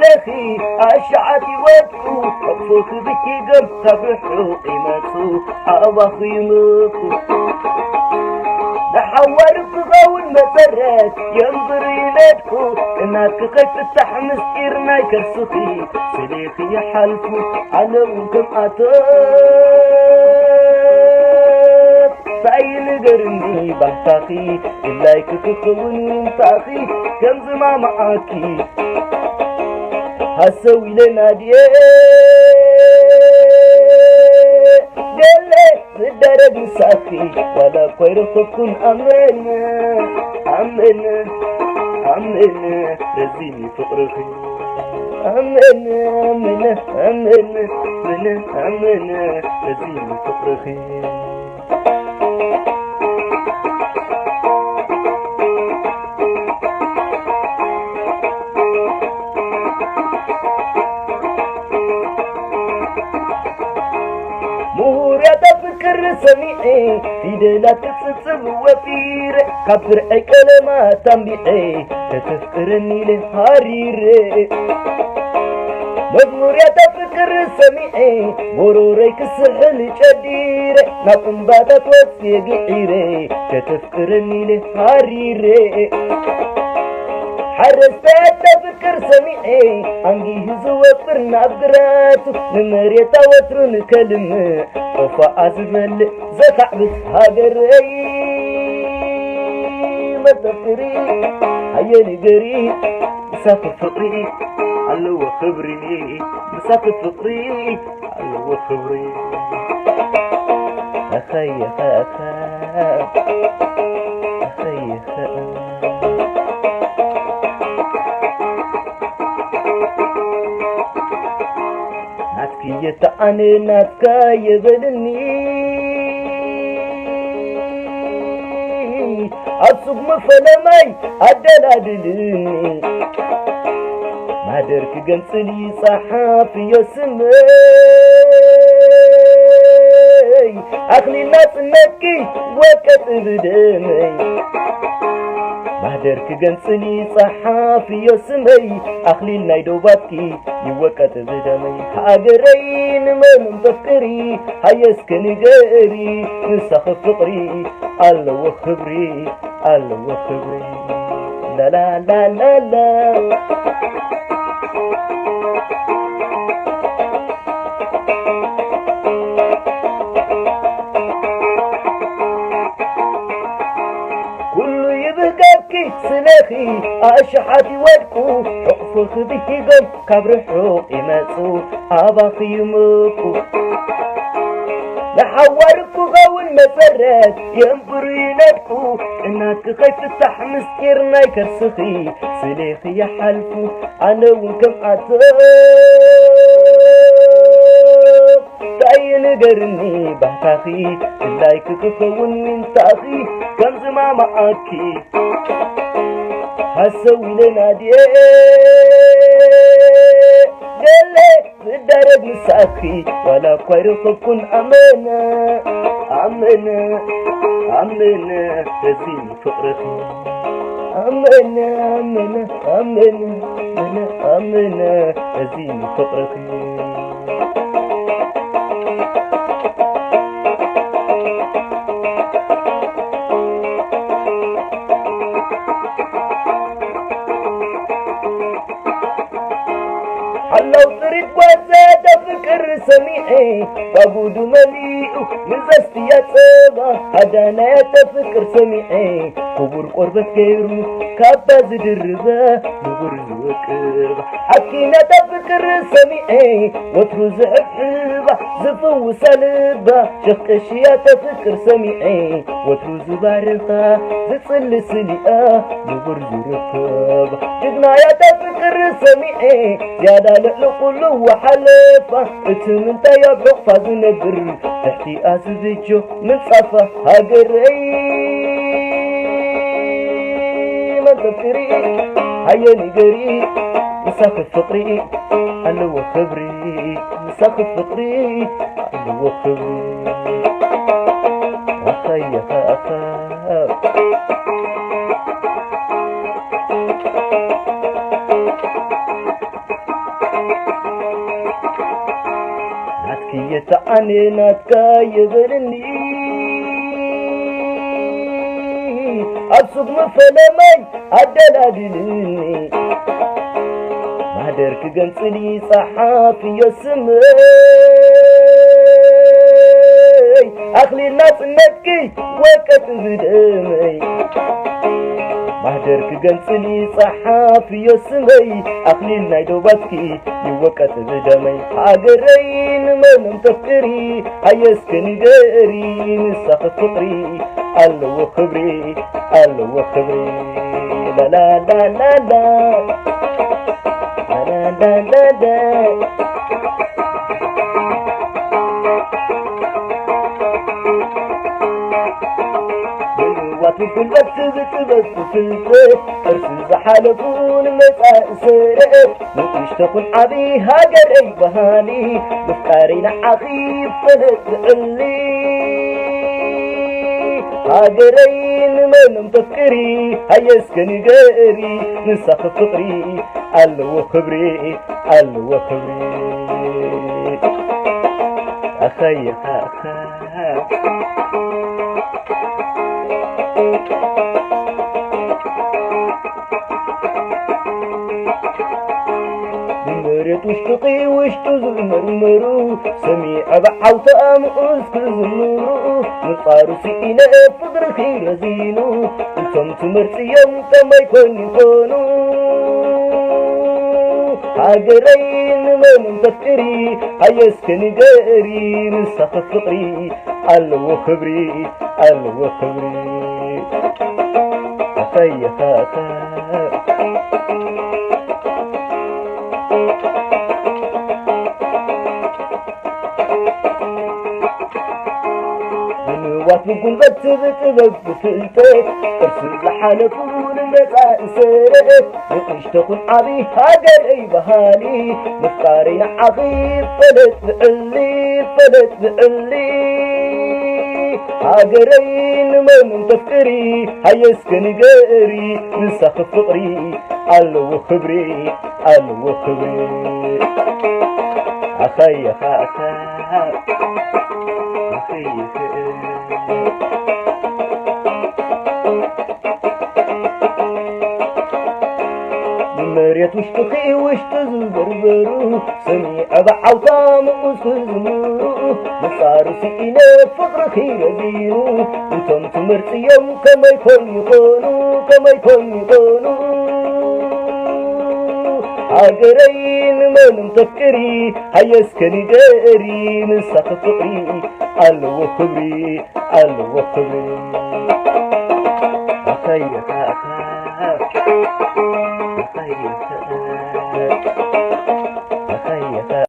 سلخي أشعتي ودكو أقفوك بكي قم تبرحو قيمتو أباخي مكو نحورك غول مسرات ينظر يلادكو إنك خيف تحمس إرنا يكرسخي سليخي يحلفو علوكم أطاب فأين قرني بحتاقي إلا يكككون وانتاقي كم زما معاكي هسوي لنا ديه درج مساخي ولا كويركم أمن رزيني فقرخي أمن رزيني فقرخي سميعي في دلات تصب وفير كبر أي كلمات تنبيعي تتفكرني لهارير مزمور يتفكر سميعي مروريك السحل جدير نقم باتت وسيقي عيري تتفكرني لهارير حرستات تفكر سميعي عنقي زوفر نابقرات نمريتا وترون كلمة وفا أزمل زخع بسهاجري ما تفكري هيا نقري مسافر فقري علو خبري مسافر فقري علو خبري أخي ناتكي يتعني ناتكا يبلني أصب مفلمي أدلادلني ما درك قنصلي صحافي يسمي أخلي الناس نكي وكتب دمي ما درك قنصلي صحافي يسمي أخلي النايدوباتكي يوكتب دمي هاجرين من تفكري هيسكن جاري نسخ فقري الله وخبري لا لا لا لا لا سلخي أشحاتي ودكو حقفخ بكي قم كبرحو قيمتو أباخي مكو لحواركو غاون مسرات ينبري ندكو إنك خيف تحمس كيرنا يكرسخي سلخي يحلفو أنا ونكم عطاب تاين قرني بحتاخي اللايك كفون من تاخي كم زما معاكي هسوي لنا ديه دلي الدرج مساخي ولا كويركم أمنا رزيني فقرخي أمنا رزيني فقرخي لو طريق وزاد فكر سميعي وابود مليء نزست يا صبا هدانا تفكر سميعي كبر قربت كيرو كابا زدربا نبر زوكربا حكينا تفكر سميعي وتروز حبا زفو سلبا شق اشياء تفكر سميعي وتروز بارقا زتصل سليئة نبر زركبا جدنا يا تفكر سميعي زيادة لقلو وحلفة اتمنت يا بغفة زنبر تحتي أسبجو من صفة هاقري ما تفكري هيا نقري مساخ فقري ألو خبري مساخ فقري ألو خبري أخي أخي يتعني نتكايبني أبسط مفلمي عدلادلني ما درك قنصلي صحافي يسمي أخلي الناس نتكي وقت بدمي مهدرك قنصلي صحافي يسمي أخلي النايدوباتكي يوقت بدمي حاقرين من تفكري هيسكن قاري نسخ فقري ألو خبري ألو خبري لا لا لا لا لا لا لا لا لا واتكل بس فلسة أرسل حالفون مساء سرق مشتقل عبي هاجر بهاني مفكارين عخيف فلت اللي هاجرين من مفكري هيسكن جاري نسخ فقري ألو خبري ألو خبري أخي مرت وشتقي وشتز مرمرو سميع بعوتا مؤسك زمرو نصارو سئنا فضر خير زينو انتم تمرت يوم كما يكونو هاجرين من مفكري هيسكن جاري نسخ فقري ألو خبري ألو خبري أخي واتبقون بتبتبت بفلتك ارسل لحالفون مساء سرق واشتقون عبي هاجر بهالي مفكارين عقيب فلت بقلي فلت بقلي هاجرين من تفكري هيسكن جاري نسخ فقري ألو خبري ألو خبري أخي مريت وشتقي وشتز بربرو سميع بعوتا مؤسك زمرو مصار سئنا فقر خير زينو انتم تمرت يوم كما يكونو كما يكونو هاجرين من مفكري هيسكن جاري نسخ فقري ألو خبري ألو خبري أخي